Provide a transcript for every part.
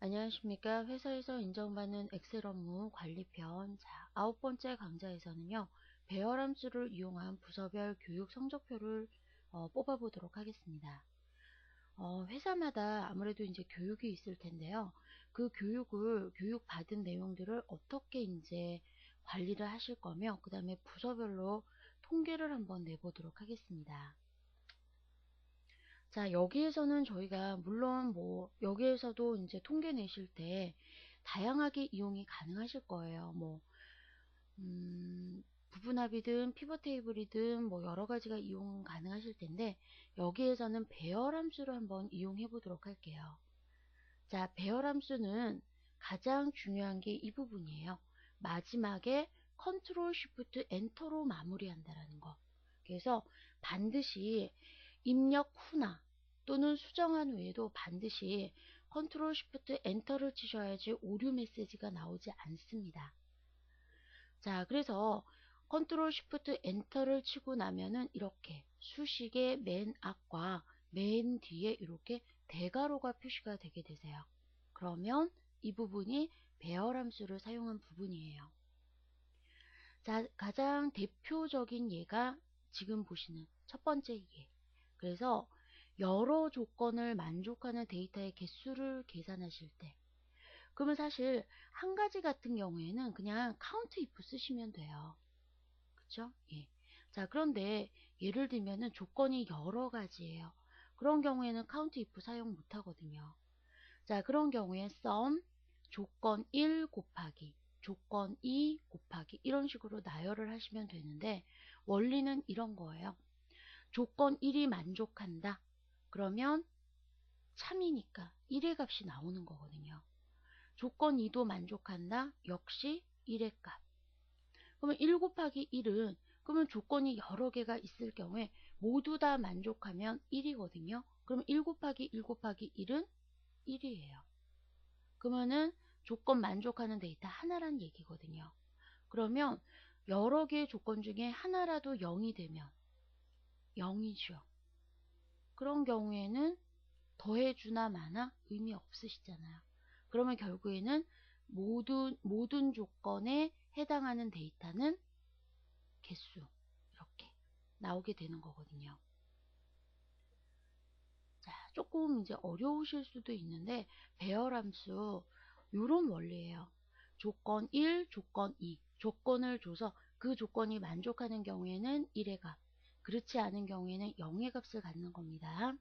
안녕하십니까. 회사에서 인정받는 엑셀 업무 관리편. 자, 9번째 강좌에서는요, 배열함수를 이용한 부서별 교육 성적표를 뽑아보도록 하겠습니다. 회사마다 아무래도 이제 교육이 있을 텐데요. 그 교육받은 내용들을 어떻게 이제 관리를 하실 거며, 그 다음에 부서별로 통계를 한번 내보도록 하겠습니다. 자, 여기에서는 저희가 물론 뭐 여기에서도 이제 통계 내실 때 다양하게 이용이 가능하실 거예요. 뭐 부분합이든 피벗 테이블이든 뭐 여러 가지가 이용 가능하실 텐데, 여기에서는 배열함수를 한번 이용해 보도록 할게요. 자, 배열함수는 가장 중요한 게 이 부분이에요. 마지막에 컨트롤 쉬프트 엔터로 마무리한다라는 거. 그래서 반드시 입력 후나 또는 수정한 후에도 반드시 컨트롤 쉬프트 엔터를 치셔야지 오류 메시지가 나오지 않습니다. 자, 그래서 컨트롤 쉬프트 엔터를 치고 나면은 이렇게 수식의 맨 앞과 맨 뒤에 이렇게 대괄호가 표시가 되게 되세요. 그러면 이 부분이 배열함수를 사용한 부분이에요. 자, 가장 대표적인 예가 지금 보시는 첫 번째 예. 그래서 여러 조건을 만족하는 데이터의 개수를 계산하실 때, 그러면 사실 한 가지 같은 경우에는 그냥 count if 쓰시면 돼요. 그쵸? 예. 자, 그런데 예를 들면은 조건이 여러 가지예요. 그런 경우에는 count if 사용 못 하거든요. 자, 그런 경우에 sum 조건 1 곱하기 조건 2 곱하기 이런 식으로 나열을 하시면 되는데, 원리는 이런 거예요. 조건 1이 만족한다. 그러면 참이니까 1의 값이 나오는 거거든요. 조건 2도 만족한다. 역시 1의 값. 그러면 1 곱하기 1은 그러면 조건이 여러 개가 있을 경우에 모두 다 만족하면 1이거든요. 그러면 1 곱하기 1 곱하기 1은 1이에요. 그러면은 조건 만족하는 데이터 하나란 얘기거든요. 그러면 여러 개의 조건 중에 하나라도 0이 되면 0이죠. 그런 경우에는 더해주나 마나 의미 없으시잖아요. 그러면 결국에는 모든 조건에 해당하는 데이터는 개수 이렇게 나오게 되는 거거든요. 자, 조금 이제 어려우실 수도 있는데 배열함수 요런 원리예요. 조건 1, 조건 2 조건을 줘서 그 조건이 만족하는 경우에는 1의 값, 그렇지 않은 경우에는 0의 값을 갖는 겁니다.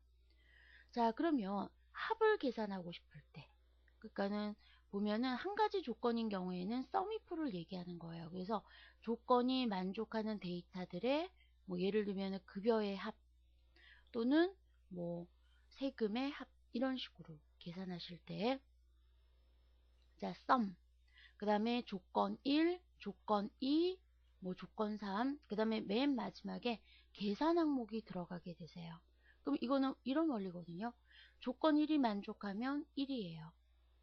자, 그러면 합을 계산하고 싶을 때, 그러니까는 보면은 한 가지 조건인 경우에는 썸이프를 얘기하는 거예요. 그래서 조건이 만족하는 데이터들의 뭐 예를 들면 급여의 합 또는 뭐 세금의 합 이런 식으로 계산하실 때, 자, 썸, 그 다음에 조건 1, 조건 2, 뭐 조건 3, 그 다음에 맨 마지막에 계산 항목이 들어가게 되세요. 그럼 이거는 이런 원리거든요. 조건 1이 만족하면 1이에요.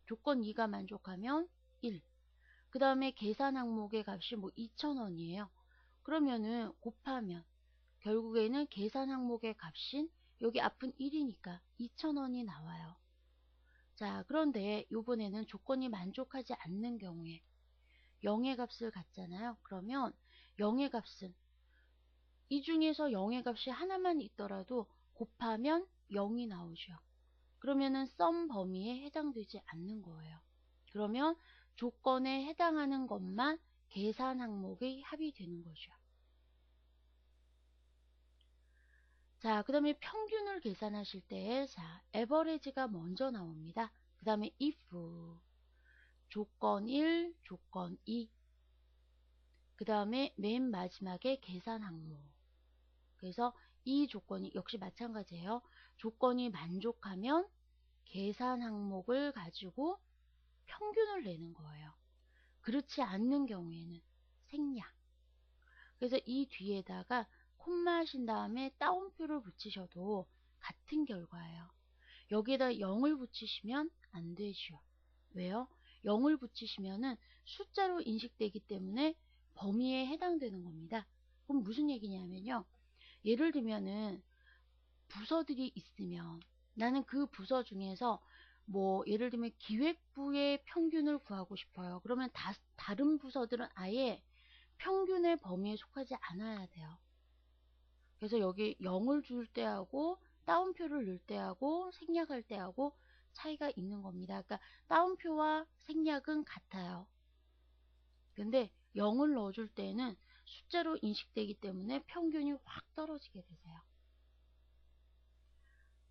조건 2가 만족하면 1. 그 다음에 계산 항목의 값이 뭐 2,000원이에요. 그러면은 곱하면 결국에는 계산 항목의 값인 여기 앞은 1이니까 2,000원이 나와요. 자, 그런데 요번에는 조건이 만족하지 않는 경우에 0의 값을 갖잖아요. 그러면 0의 값은 이 중에서 0의 값이 하나만 있더라도 곱하면 0이 나오죠. 그러면은 썸 범위에 해당되지 않는 거예요. 그러면 조건에 해당하는 것만 계산 항목의 합이 되는 거죠. 자, 그 다음에 평균을 계산하실 때, 자, average가 먼저 나옵니다. 그 다음에 if, 조건 1, 조건 2, 그 다음에 맨 마지막에 계산 항목. 그래서 이 조건이 역시 마찬가지예요. 조건이 만족하면 계산 항목을 가지고 평균을 내는 거예요. 그렇지 않는 경우에는 생략. 그래서 이 뒤에다가 콤마 하신 다음에 따옴표를 붙이셔도 같은 결과예요. 여기에다 0을 붙이시면 안 되죠. 왜요? 0을 붙이시면은 숫자로 인식되기 때문에 범위에 해당되는 겁니다. 그럼 무슨 얘기냐면요. 예를 들면은 부서들이 있으면 나는 그 부서 중에서 뭐 예를 들면 기획부의 평균을 구하고 싶어요. 그러면 다른 부서들은 아예 평균의 범위에 속하지 않아야 돼요. 그래서 여기 0을 줄 때하고 따옴표를 넣을 때하고 생략할 때하고 차이가 있는 겁니다. 그러니까 따옴표와 생략은 같아요. 근데 0을 넣어줄 때는 숫자로 인식되기 때문에 평균이 확 떨어지게 되세요.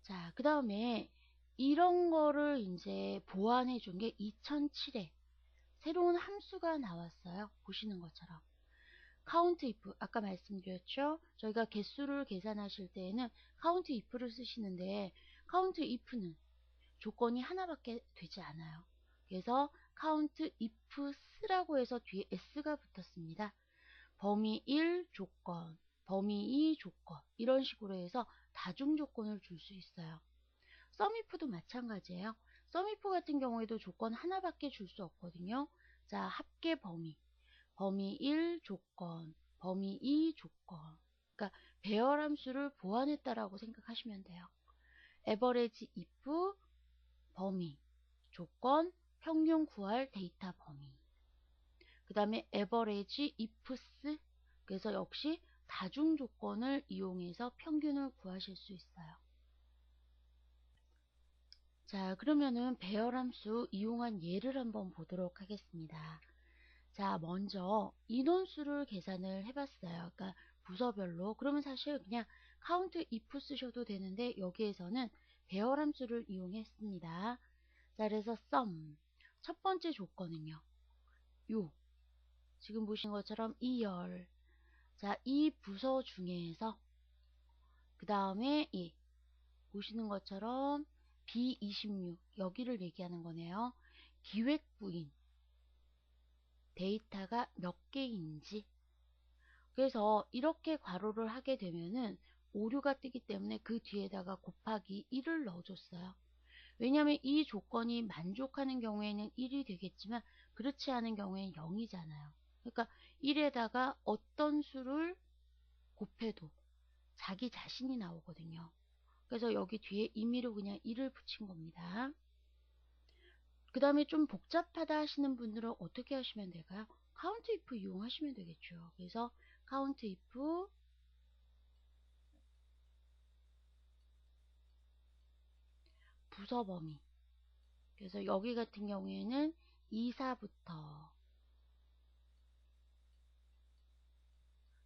자, 그 다음에 이런 거를 이제 보완해 준 게 2007에 새로운 함수가 나왔어요. 보시는 것처럼. count if, 아까 말씀드렸죠? 저희가 개수를 계산하실 때에는 count if를 쓰시는데 count if는 조건이 하나밖에 되지 않아요. 그래서 count ifs라고 해서 뒤에 s가 붙었습니다. 범위 1 조건, 범위 2 조건 이런 식으로 해서 다중 조건을 줄 수 있어요. sum if도 마찬가지예요. sum if 같은 경우에도 조건 하나밖에 줄 수 없거든요. 자, 합계 범위, 범위 1 조건, 범위 2 조건. 그러니까 배열함수를 보완했다라고 생각하시면 돼요. average if 범위, 조건, 평균 구할 데이터 범위. 그 다음에 average ifs, 그래서 역시 다중 조건을 이용해서 평균을 구하실 수 있어요. 자, 그러면은 배열함수 이용한 예를 한번 보도록 하겠습니다. 자, 먼저 인원수를 계산을 해봤어요. 그러니까 부서별로. 그러면 사실 그냥 count if 쓰셔도 되는데 여기에서는 배열함수를 이용했습니다. 자, 그래서 sum 첫 번째 조건은요. 지금 보시는 것처럼 2열. 자, 이 부서 중에서 그 다음에 보시는 것처럼 B26 여기를 얘기하는 거네요. 기획부인 데이터가 몇 개인지. 그래서 이렇게 괄호를 하게 되면은 오류가 뜨기 때문에 그 뒤에다가 곱하기 1을 넣어줬어요. 왜냐하면 이 조건이 만족하는 경우에는 1이 되겠지만 그렇지 않은 경우에는 0이잖아요. 그러니까 1에다가 어떤 수를 곱해도 자기 자신이 나오거든요. 그래서 여기 뒤에 임의로 그냥 1을 붙인 겁니다. 그 다음에 좀 복잡하다 하시는 분들은 어떻게 하시면 될까요? count if 이용하시면 되겠죠. 그래서 count if 부서 범위. 그래서 여기 같은 경우에는 24부터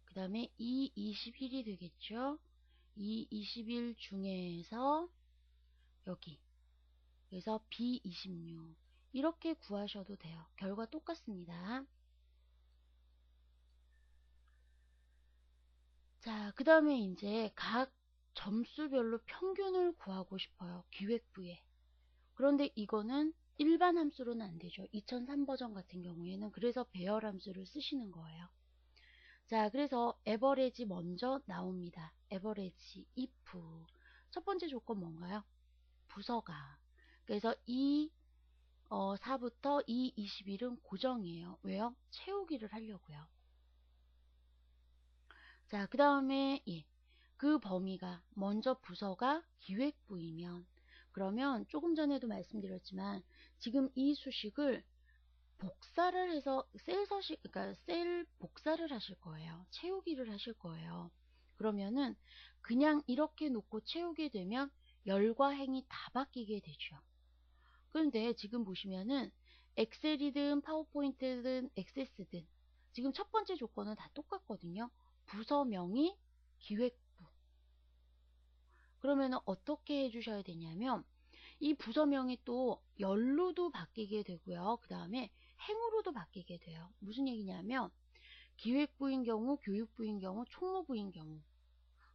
그 다음에 21이 되겠죠. 21 중에서 여기 그래서 B26 이렇게 구하셔도 돼요. 결과 똑같습니다. 자, 그 다음에 이제 각 점수별로 평균을 구하고 싶어요. 기획부에. 그런데 이거는 일반 함수로는 안 되죠. 2003 버전 같은 경우에는 그래서 배열 함수를 쓰시는 거예요. 자, 그래서 에버레지 먼저 나옵니다. 에버레지 if 첫 번째 조건 뭔가요? 부서가. 그래서 4부터 21은 고정이에요. 왜요? 채우기를 하려고요. 자, 그 다음에 그 범위가 먼저 부서가 기획부이면 그러면 조금 전에도 말씀드렸지만 지금 이 수식을 복사를 해서 셀 서식, 그러니까 셀 복사를 하실 거예요. 채우기를 하실 거예요. 그러면은 그냥 이렇게 놓고 채우게 되면 열과 행이 다 바뀌게 되죠. 그런데 지금 보시면은 엑셀이든 파워포인트든 액세스든 지금 첫 번째 조건은 다 똑같거든요. 부서명이 기획부. 그러면 어떻게 해주셔야 되냐면 이 부서명이 또 열로도 바뀌게 되고요. 그 다음에 행으로도 바뀌게 돼요. 무슨 얘기냐면 기획부인 경우, 교육부인 경우, 총무부인 경우.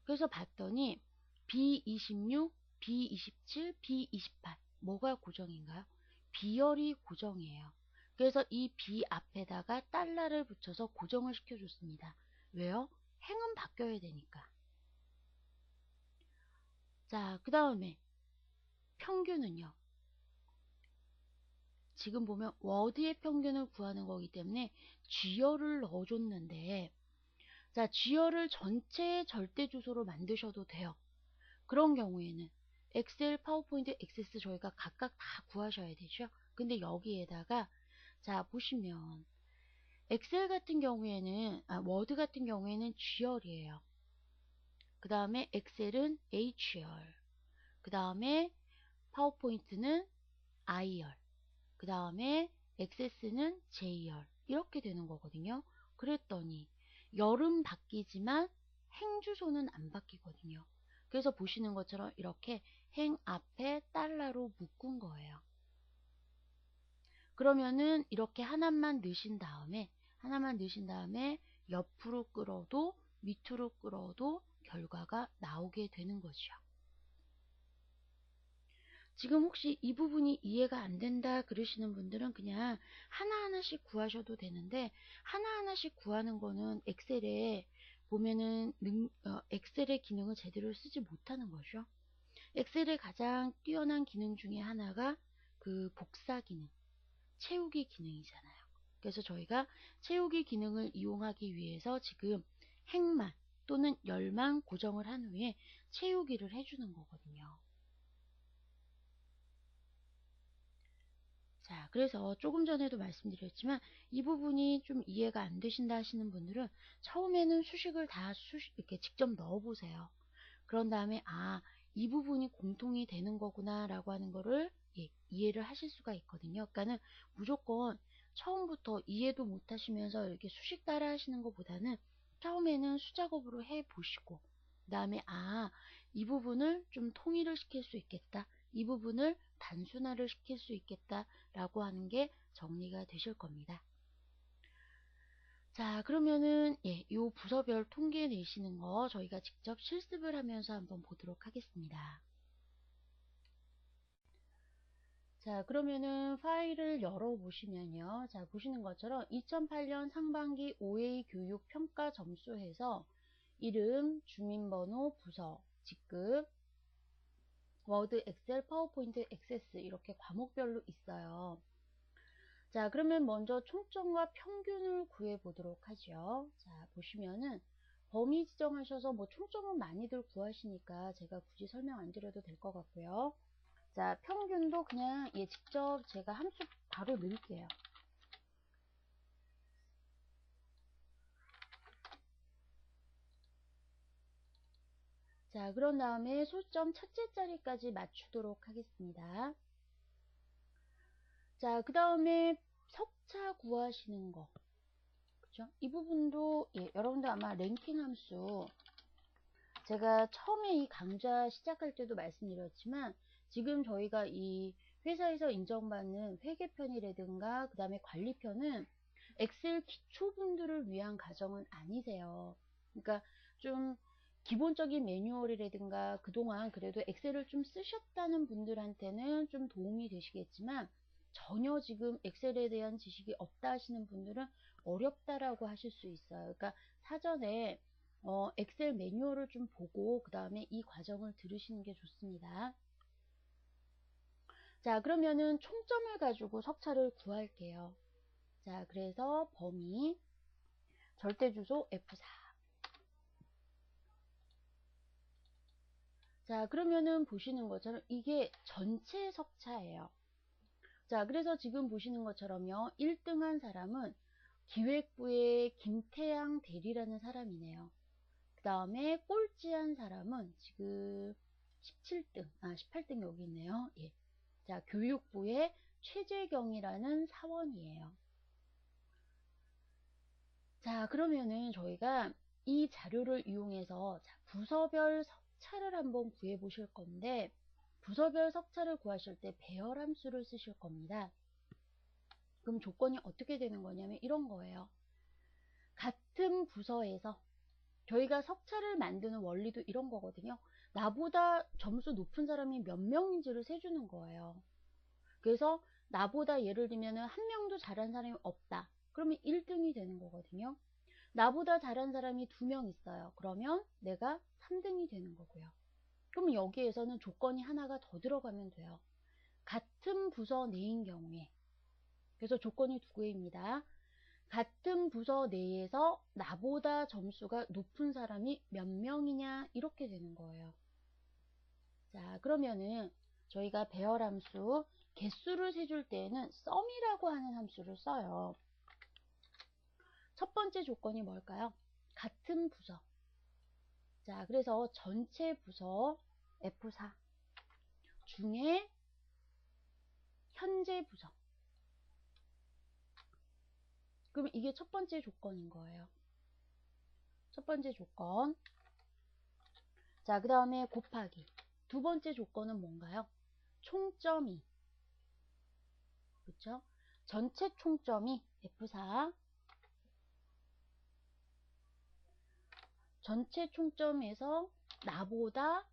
그래서 봤더니 B26, B27, B28 뭐가 고정인가요? B열이 고정이에요. 그래서 이 B 앞에다가 달러를 붙여서 고정을 시켜줬습니다. 왜요? 행은 바뀌어야 되니까. 자, 그 다음에 평균은요. 지금 보면 워드의 평균을 구하는 거기 때문에 G열을 넣어줬는데 자, G열을 전체의 절대 주소로 만드셔도 돼요. 그런 경우에는 엑셀, 파워포인트, 액세스 저희가 각각 다 구하셔야 되죠. 근데 여기에다가 자 보시면 엑셀 같은 경우에는 워드 같은 경우에는 G열이에요. 그 다음에 엑셀은 H열, 그 다음에 파워포인트는 I열, 그 다음에 액세스는 J열 이렇게 되는 거거든요. 그랬더니 열은 바뀌지만 행주소는 안 바뀌거든요. 그래서 보시는 것처럼 이렇게 행 앞에 달러로 묶은 거예요. 그러면은 이렇게 하나만 넣으신 다음에 옆으로 끌어도 밑으로 끌어도 결과가 나오게 되는 거죠. 지금 혹시 이 부분이 이해가 안 된다 그러시는 분들은 그냥 하나하나씩 구하셔도 되는데, 하나하나씩 구하는 거는 엑셀에 보면은 엑셀의 기능을 제대로 쓰지 못하는 거죠. 엑셀의 가장 뛰어난 기능 중에 하나가 그 복사 기능, 채우기 기능이잖아요. 그래서 저희가 채우기 기능을 이용하기 위해서 지금 행만 또는 열만 고정을 한 후에 채우기를 해주는 거거든요. 자, 그래서 조금 전에도 말씀드렸지만 이 부분이 좀 이해가 안 되신다 하시는 분들은 처음에는 수식을 다 이렇게 직접 넣어 보세요. 그런 다음에 이 부분이 공통이 되는 거구나 라고 하는 거를 이해를 하실 수가 있거든요. 그러니까는 무조건 처음부터 이해도 못 하시면서 이렇게 수식 따라 하시는 것보다는 처음에는 수작업으로 해 보시고, 그 다음에 이 부분을 좀 통일을 시킬 수 있겠다, 이 부분을 단순화를 시킬 수 있겠다 라고 하는 게 정리가 되실 겁니다. 자, 그러면은 요 부서별 통계 내시는 거 저희가 직접 실습을 하면서 한번 보도록 하겠습니다. 자, 그러면은 파일을 열어보시면요. 자, 보시는 것처럼 2008년 상반기 OA 교육 평가 점수에서 이름, 주민번호, 부서, 직급, 워드, 엑셀, 파워포인트, 액세스 이렇게 과목별로 있어요. 자, 그러면 먼저 총점과 평균을 구해 보도록 하죠. 자, 보시면은 범위 지정하셔서 뭐 총점은 많이들 구하시니까 제가 굳이 설명 안 드려도 될 것 같고요. 자, 평균도 그냥 직접 제가 함수 바로 넣을게요. 자, 그런 다음에 소점 첫째 자리까지 맞추도록 하겠습니다. 자, 그 다음에 석차 구하시는 거. 그죠? 이 부분도 여러분들 아마 랭킹 함수 제가 처음에 이 강좌 시작할 때도 말씀드렸지만 지금 저희가 이 회사에서 인정받는 회계편이라든가 그 다음에 관리편은 엑셀 기초분들을 위한 과정은 아니세요. 그러니까 좀 기본적인 매뉴얼이라든가 그동안 그래도 엑셀을 좀 쓰셨다는 분들한테는 좀 도움이 되시겠지만 전혀 지금 엑셀에 대한 지식이 없다 하시는 분들은 어렵다라고 하실 수 있어요. 그러니까 사전에 엑셀 매뉴얼을 좀 보고 그 다음에 이 과정을 들으시는 게 좋습니다. 자, 그러면은 총점을 가지고 석차를 구할게요. 자, 그래서 범위 절대주소 F4. 자, 그러면은 보시는 것처럼 이게 전체 석차예요. 자, 그래서 지금 보시는 것처럼요. 1등한 사람은 기획부의 김태양 대리라는 사람이네요. 그 다음에 꼴찌한 사람은 지금 17등, 18등 여기 있네요. 예. 자, 교육부의 최재경이라는 사원이에요. 자, 그러면은 저희가 이 자료를 이용해서 부서별 석차를 한번 구해 보실 건데, 부서별 석차를 구하실 때 배열 함수를 쓰실 겁니다. 그럼 조건이 어떻게 되는 거냐면 이런 거예요. 같은 부서에서 저희가 석차를 만드는 원리도 이런 거거든요. 나보다 점수 높은 사람이 몇 명인지를 세주는 거예요. 그래서 나보다 예를 들면 한 명도 잘한 사람이 없다. 그러면 1등이 되는 거거든요. 나보다 잘한 사람이 2명 있어요. 그러면 내가 3등이 되는 거고요. 그럼 여기에서는 조건이 하나가 더 들어가면 돼요. 같은 부서 내인 경우에. 그래서 조건이 두 개입니다. 같은 부서 내에서 나보다 점수가 높은 사람이 몇 명이냐 이렇게 되는 거예요. 자, 그러면은 저희가 배열함수 개수를 세줄 때에는 sum이라고 하는 함수를 써요. 첫 번째 조건이 뭘까요? 같은 부서. 자, 그래서 전체 부서 F4 중에 현재 부서. 그럼 이게 첫 번째 조건인 거예요. 첫 번째 조건. 자, 그 다음에 곱하기. 두 번째 조건은 뭔가요? 총점이. 그렇죠? 전체 총점이 F4. 전체 총점에서 나보다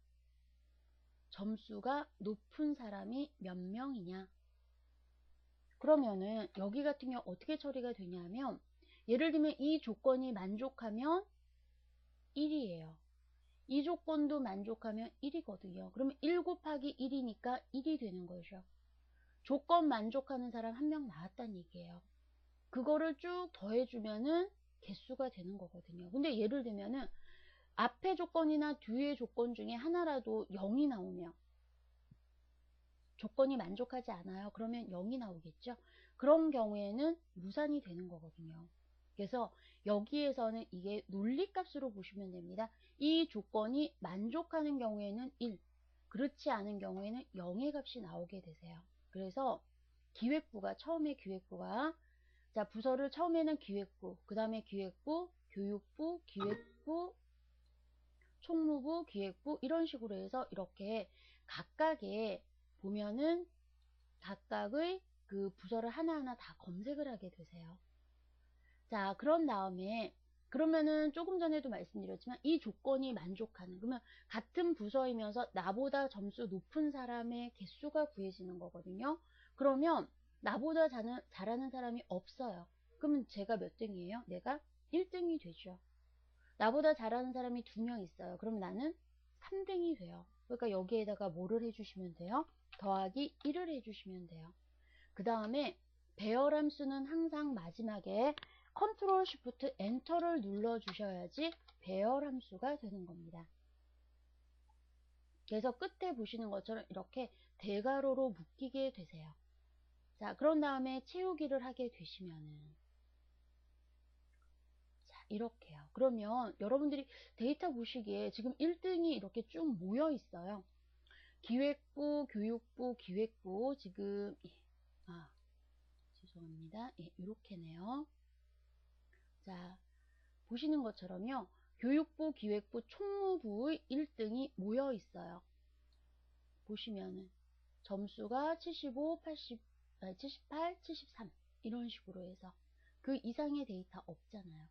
점수가 높은 사람이 몇 명이냐. 그러면은 여기 같은 경우 어떻게 처리가 되냐면, 예를 들면 이 조건이 만족하면 1이에요. 이 조건도 만족하면 1이거든요. 그러면 1 곱하기 1이니까 1이 되는 거죠. 조건 만족하는 사람 한 명 나왔다는 얘기예요. 그거를 쭉 더해주면은 개수가 되는 거거든요. 근데 예를 들면은 앞에 조건이나 뒤의 조건 중에 하나라도 0이 나오면, 조건이 만족하지 않아요. 그러면 0이 나오겠죠. 그런 경우에는 무산이 되는 거거든요. 그래서 여기에서는 이게 논리값으로 보시면 됩니다. 이 조건이 만족하는 경우에는 1, 그렇지 않은 경우에는 0의 값이 나오게 되세요. 그래서 기획부가, 처음에 기획부가, 자, 부서를 처음에는 기획부, 그 다음에 기획부, 교육부, 기획부, 총무부, 기획부, 이런 식으로 해서 이렇게 각각의 보면은 각각의 그 부서를 하나하나 다 검색을 하게 되세요. 자, 그런 다음에 그러면은 조금 전에도 말씀드렸지만 이 조건이 만족하는, 그러면 같은 부서이면서 나보다 점수 높은 사람의 개수가 구해지는 거거든요. 그러면 나보다 잘하는 사람이 없어요. 그러면 제가 몇 등이에요? 내가 1등이 되죠. 나보다 잘하는 사람이 2명 있어요. 그럼 나는 3등이 돼요. 그러니까 여기에다가 뭐를 해주시면 돼요? 더하기 1을 해주시면 돼요. 그 다음에 배열함수는 항상 마지막에 컨트롤 쉬프트 엔터를 눌러 주셔야지 배열함수가 되는 겁니다. 그래서 끝에 보시는 것처럼 이렇게 대괄호로 묶이게 되세요. 자, 그런 다음에 채우기를 하게 되시면은, 자, 이렇게요. 그러면 여러분들이 데이터 보시기에 지금 1등이 이렇게 쭉 모여 있어요. 기획부, 교육부, 기획부 지금 죄송합니다. 예, 이렇게네요. 자, 보시는 것처럼요. 교육부, 기획부, 총무부의 1등이 모여 있어요. 보시면은 점수가 75, 80, 78, 73 이런 식으로 해서 그 이상의 데이터 없잖아요.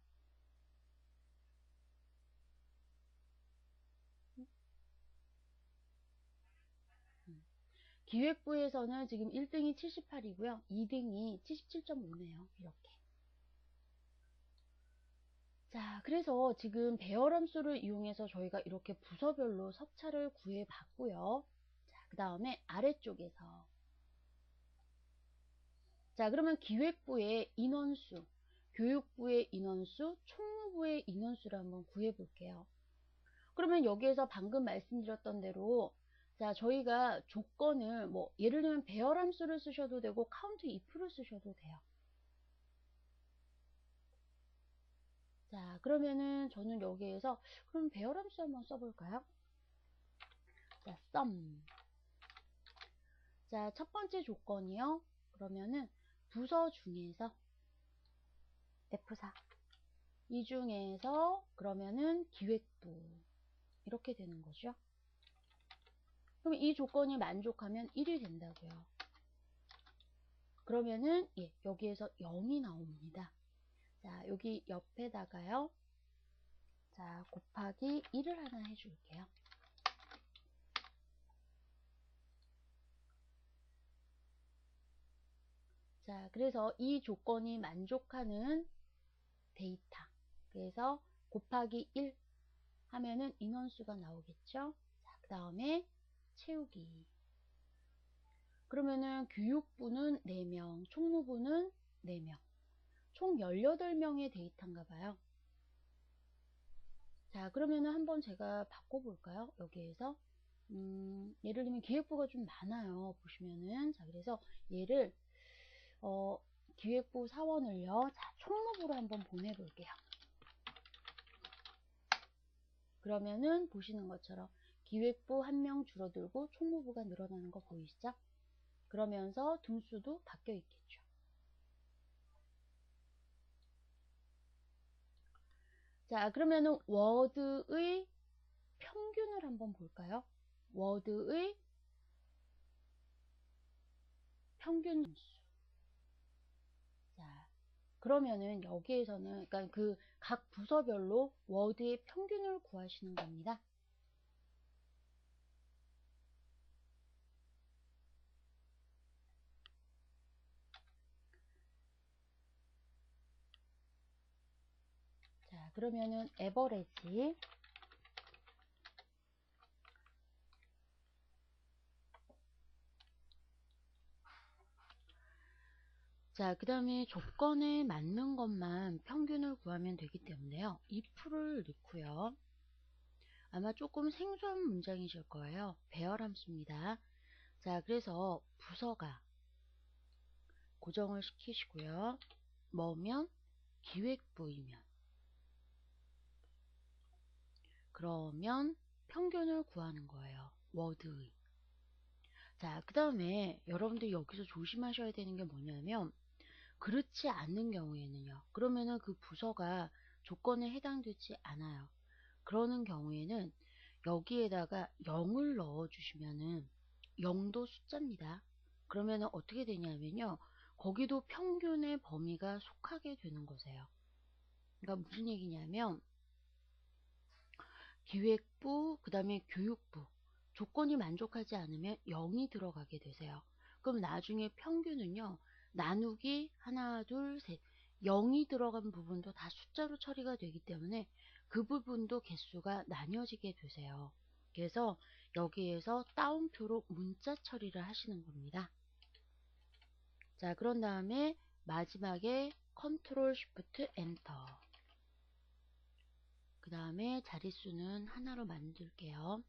기획부에서는 지금 1등이 78이고요. 2등이 77.5네요. 이렇게. 자, 그래서 지금 배열함수를 이용해서 저희가 이렇게 부서별로 섭차를 구해봤고요. 자, 그 다음에 아래쪽에서, 자, 그러면 기획부의 인원수, 교육부의 인원수, 총무부의 인원수를 한번 구해볼게요. 그러면 여기에서 방금 말씀드렸던 대로, 자, 저희가 조건을 뭐 예를 들면 배열함수를 쓰셔도 되고 카운트 if를 쓰셔도 돼요. 자, 그러면은 저는 여기에서 그럼 배열함수 한번 써볼까요? 자, sum. 자, 첫 번째 조건이요. 그러면은 부서 중에서 F4. 이 중에서 그러면은 기획부. 이렇게 되는 거죠. 그럼 이 조건이 만족하면 1이 된다고요. 그러면은 예, 여기에서 0이 나옵니다. 자, 여기 옆에다가요. 자, 곱하기 1을 하나 해줄게요. 자, 그래서 이 조건이 만족하는 데이터. 그래서 곱하기 1 하면은 인원수가 나오겠죠. 자, 그 다음에 채우기. 그러면은 교육부는 4명, 총무부는 4명. 총 18명의 데이터인가 봐요. 자, 그러면은 한번 제가 바꿔볼까요? 여기에서 예를 들면 기획부가 좀 많아요. 보시면은. 자, 그래서 얘를, 기획부 사원을요. 자, 총무부로 한번 보내볼게요. 그러면은 보시는 것처럼 기획부 1명 줄어들고 총무부가 늘어나는 거 보이시죠? 그러면서 등수도 바뀌어 있겠죠. 자, 그러면은 워드의 평균을 한번 볼까요? 워드의 평균 수. 자, 그러면은 여기에서는 그러니까 그 각 부서별로 워드의 평균을 구하시는 겁니다. 자, 그러면은 에버레지. 자, 그 다음에 조건에 맞는 것만 평균을 구하면 되기 때문에요. if를 넣고요. 아마 조금 생소한 문장이실 거예요. 배열함수입니다. 자, 그래서 부서가 고정을 시키시고요. 뭐면 기획부이면 그러면 평균을 구하는 거예요. 워드의. 자, 그 다음에 여러분들 여기서 조심하셔야 되는 게 뭐냐면 그렇지 않는 경우에는요. 그러면은 그 부서가 조건에 해당되지 않아요. 그러는 경우에는 여기에다가 0을 넣어 주시면은 0도 숫자입니다. 그러면은 어떻게 되냐면요. 거기도 평균의 범위가 속하게 되는 거세요. 그러니까 무슨 얘기냐면 기획부, 그 다음에 교육부 조건이 만족하지 않으면 0이 들어가게 되세요. 그럼 나중에 평균은요. 나누기 하나, 둘, 셋 0이 들어간 부분도 다 숫자로 처리가 되기 때문에 그 부분도 개수가 나뉘어지게 되세요. 그래서 여기에서 따옴표로 문자 처리를 하시는 겁니다. 자, 그런 다음에 마지막에 컨트롤 쉬프트 엔터. 그 다음에 자릿수는 하나로 만들게요.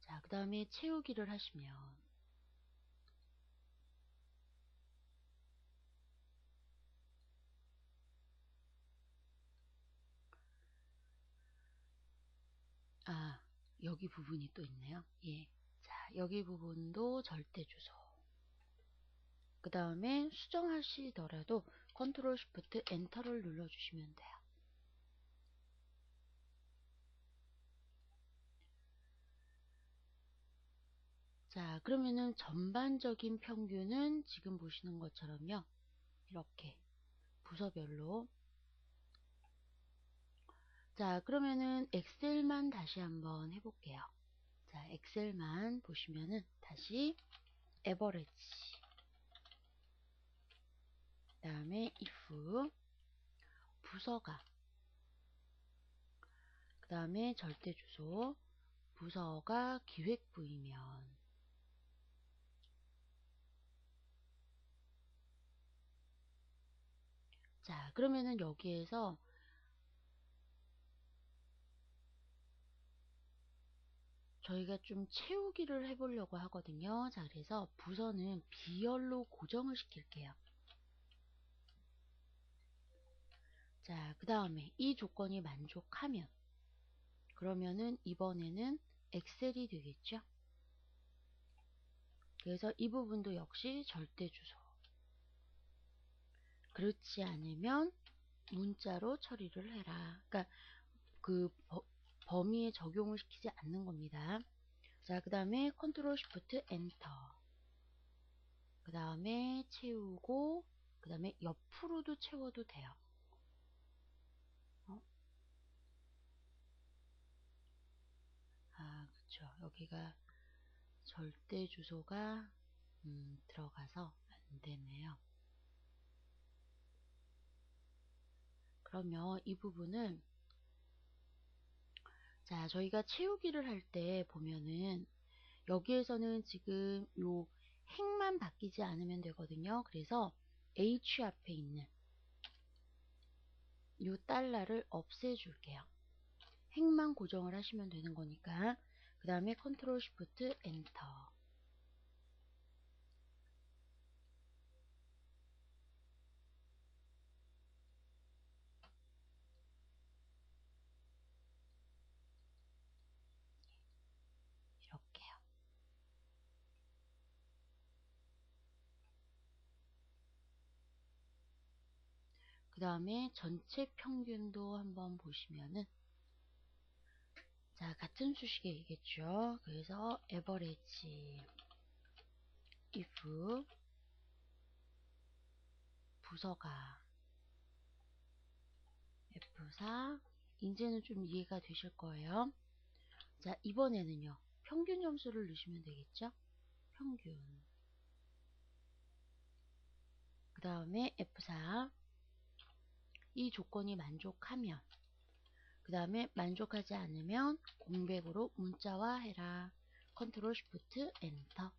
자, 그 다음에 채우기를 하시면 여기 부분이 또 있네요. 예. 자, 여기 부분도 절대 주소. 그 다음에 수정하시더라도 컨트롤 쉬프트 엔터를 눌러주시면 돼요. 자, 그러면은 전반적인 평균은 지금 보시는 것처럼요. 이렇게 부서별로. 자, 그러면은 엑셀만 다시 한번 해볼게요. 자, 엑셀만 보시면은 다시 에버리지. 그 다음에 if 부서가 그 다음에 절대 주소 부서가 기획부이면 자, 그러면은 여기에서 저희가 좀 채우기를 해보려고 하거든요. 자, 그래서 부서는 비열로 고정을 시킬게요. 자, 그 다음에 이 조건이 만족하면 그러면은 이번에는 엑셀이 되겠죠. 그래서 이 부분도 역시 절대 주소. 그렇지 않으면 문자로 처리를 해라. 그러니까 그 범위에 적용을 시키지 않는 겁니다. 자, 그 다음에 컨트롤 쉬프트 엔터. 그 다음에 채우고 그 다음에 옆으로도 채워도 돼요. 그쵸. 여기가 절대 주소가 들어가서 안 되네요. 그러면 이 부분은 자, 저희가 채우기를 할 때 보면은 여기에서는 지금 요 행만 바뀌지 않으면 되거든요. 그래서 H 앞에 있는 요 달러를 없애줄게요. 행만 고정을 하시면 되는 거니까. 그 다음에 컨트롤 쉬프트 엔터. 이렇게요. 그 다음에 전체 평균도 한번 보시면은, 자, 같은 수식이겠죠. 그래서 average if 부서가 F4, 이제는 좀 이해가 되실 거예요. 자, 이번에는요, 평균 점수를 넣으시면 되겠죠. 평균. 그 다음에 F4, 이 조건이 만족하면, 그 다음에 만족하지 않으면 공백으로 문자화 해라. 컨트롤 쉬프트 엔터.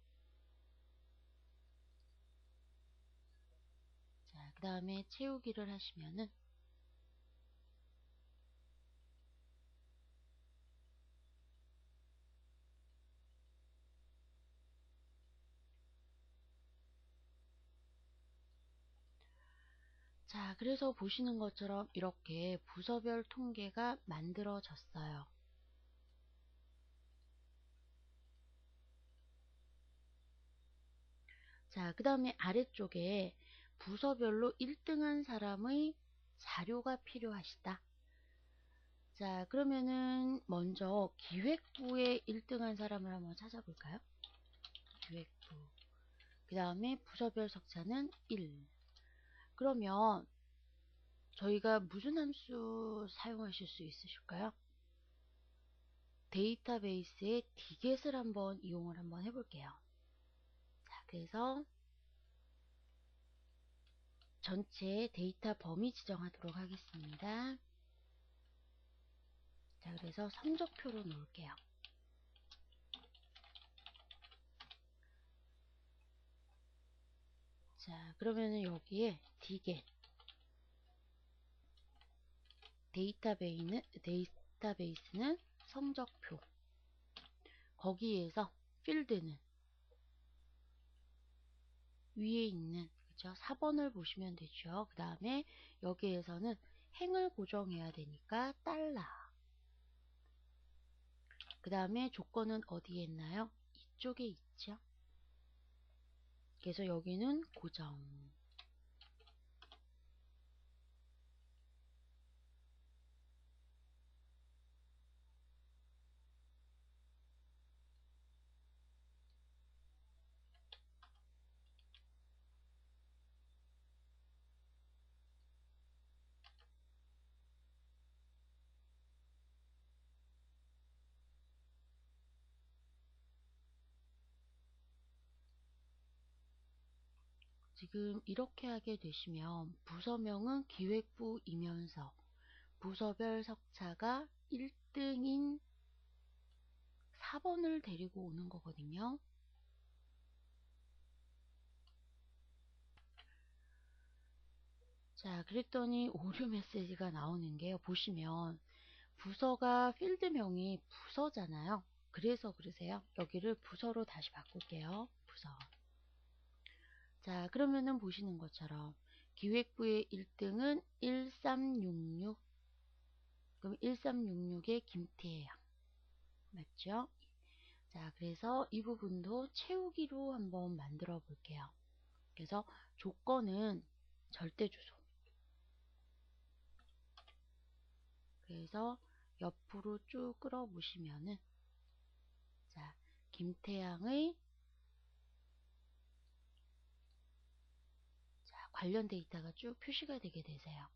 자, 그 다음에 채우기를 하시면은, 자, 그래서 보시는 것처럼 이렇게 부서별 통계가 만들어졌어요. 자, 그 다음에 아래쪽에 부서별로 1등한 사람의 자료가 필요하시다. 자, 그러면은 먼저 기획부에 1등한 사람을 한번 찾아볼까요? 기획부. 그 다음에 부서별 석차는 1. 그러면 저희가 무슨 함수 사용하실 수 있으실까요? 데이터베이스의 디겟을 한번 이용을 한번 해볼게요. 자, 그래서 전체 데이터 범위 지정하도록 하겠습니다. 자, 그래서 성적표로 놓을게요. 자, 그러면은 여기에 디겟 데이터베이스는 성적표, 거기에서 필드는 위에 있는, 그죠? 4번을 보시면 되죠. 그 다음에 여기에서는 행을 고정해야 되니까 달러. 그 다음에 조건은 어디에 있나요? 이쪽에 있죠. 그래서 여기는 고정. 지금 이렇게 하게 되시면 부서명은 기획부이면서 부서별 석차가 1등인 4번을 데리고 오는 거거든요. 자, 그랬더니 오류 메시지가 나오는 게요. 보시면 부서가 필드명이 부서잖아요. 그래서 그러세요. 여기를 부서로 다시 바꿀게요. 부서. 자, 그러면은 보시는 것처럼 기획부의 1등은 1366. 그럼 1366의 김태양. 맞죠? 자, 그래서 이 부분도 채우기로 한번 만들어 볼게요. 그래서 조건은 절대 주소. 그래서 옆으로 쭉 끌어보시면은, 자, 김태양의, 자, 관련 데이터가 쭉 표시가 되게 되세요.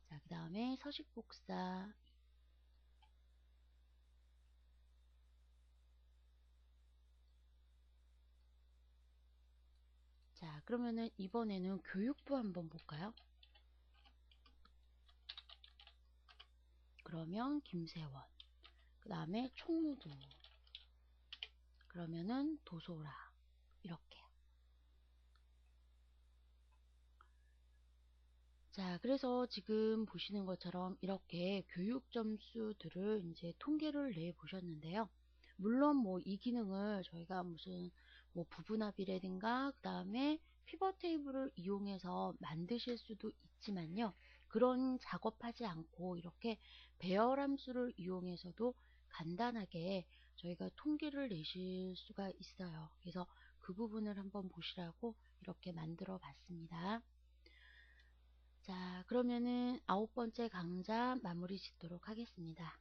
자, 그 다음에 서식 복사. 자, 그러면은 이번에는 교육부 한번 볼까요? 그러면 김세원. 그 다음에 총무부. 그러면은 도소라. 이렇게. 자, 그래서 지금 보시는 것처럼 이렇게 교육 점수들을 이제 통계를 내 보셨는데요. 물론 뭐 이 기능을 저희가 무슨 뭐 부분합이라든가 그 다음에 피벗 테이블을 이용해서 만드실 수도 있지만요. 그런 작업하지 않고 이렇게 배열함수를 이용해서도 간단하게 저희가 통계를 내실 수가 있어요. 그래서 그 부분을 한번 보시라고 이렇게 만들어 봤습니다. 자, 그러면은 9번째 강좌 마무리 짓도록 하겠습니다.